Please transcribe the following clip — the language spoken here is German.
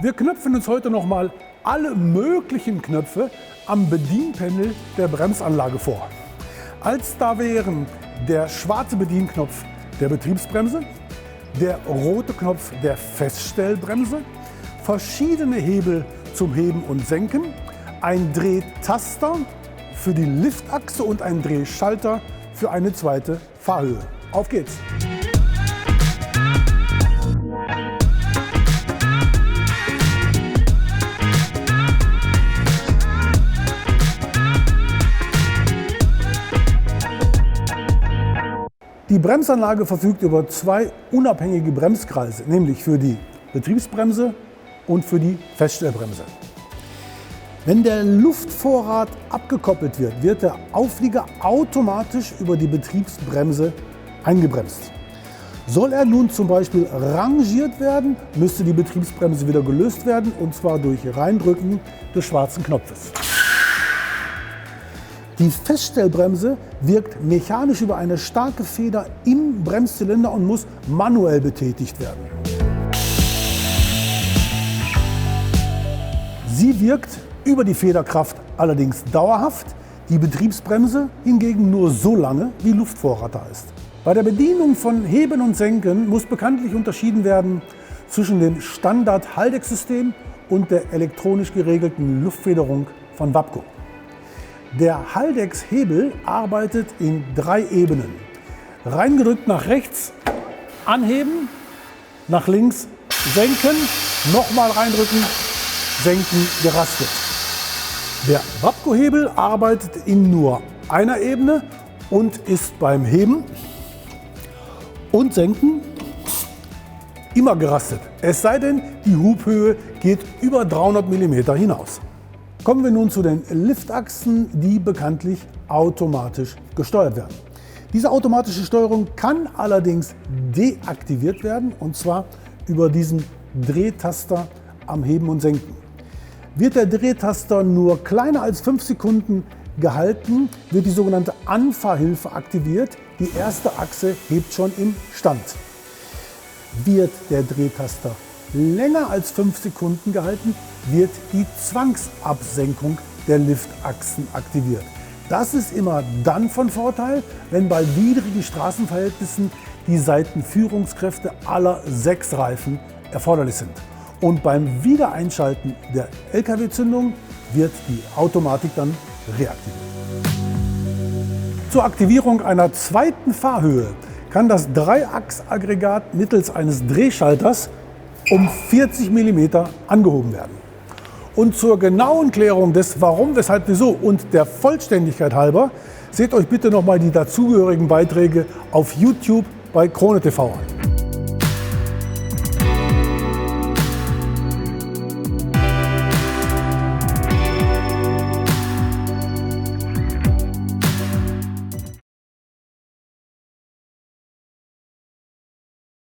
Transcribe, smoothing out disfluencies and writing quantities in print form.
Wir knöpfen uns heute nochmal alle möglichen Knöpfe am Bedienpanel der Bremsanlage vor. Als da wären der schwarze Bedienknopf der Betriebsbremse, der rote Knopf der Feststellbremse, verschiedene Hebel zum Heben und Senken, ein Drehtaster für die Liftachse und ein Drehschalter für eine zweite Fahrhöhe. Auf geht's! Die Bremsanlage verfügt über zwei unabhängige Bremskreise, nämlich für die Betriebsbremse und für die Feststellbremse. Wenn der Luftvorrat abgekoppelt wird, wird der Auflieger automatisch über die Betriebsbremse eingebremst. Soll er nun zum Beispiel rangiert werden, müsste die Betriebsbremse wieder gelöst werden, und zwar durch Reindrücken des schwarzen Knopfes. Die Feststellbremse wirkt mechanisch über eine starke Feder im Bremszylinder und muss manuell betätigt werden. Sie wirkt über die Federkraft allerdings dauerhaft, die Betriebsbremse hingegen nur so lange, wie Luftvorrat da ist. Bei der Bedienung von Heben und Senken muss bekanntlich unterschieden werden zwischen dem Standard-Haldex-System und der elektronisch geregelten Luftfederung von WABCO. Der Haldex-Hebel arbeitet in 3 Ebenen. Reingedrückt nach rechts, anheben, nach links, senken, nochmal reindrücken, senken, gerastet. Der WABCO-Hebel arbeitet in nur einer Ebene und ist beim Heben und Senken immer gerastet. Es sei denn, die Hubhöhe geht über 300 mm hinaus. Kommen wir nun zu den Liftachsen, die bekanntlich automatisch gesteuert werden. Diese automatische Steuerung kann allerdings deaktiviert werden, und zwar über diesen Drehtaster am Heben und Senken. Wird der Drehtaster nur kleiner als 5 Sekunden gehalten, wird die sogenannte Anfahrhilfe aktiviert. Die erste Achse hebt schon im Stand. Wird der Drehtaster länger als 5 Sekunden gehalten, wird die Zwangsabsenkung der Liftachsen aktiviert. Das ist immer dann von Vorteil, wenn bei widrigen Straßenverhältnissen die Seitenführungskräfte aller 6 Reifen erforderlich sind. Und beim Wiedereinschalten der LKW-Zündung wird die Automatik dann reaktiviert. Zur Aktivierung einer zweiten Fahrhöhe kann das Dreiachsaggregat mittels eines Drehschalters um 40 mm angehoben werden. Und zur genauen Klärung des Warum, Weshalb, Wieso und der Vollständigkeit halber, seht euch bitte nochmal die dazugehörigen Beiträge auf YouTube bei Krone TV an.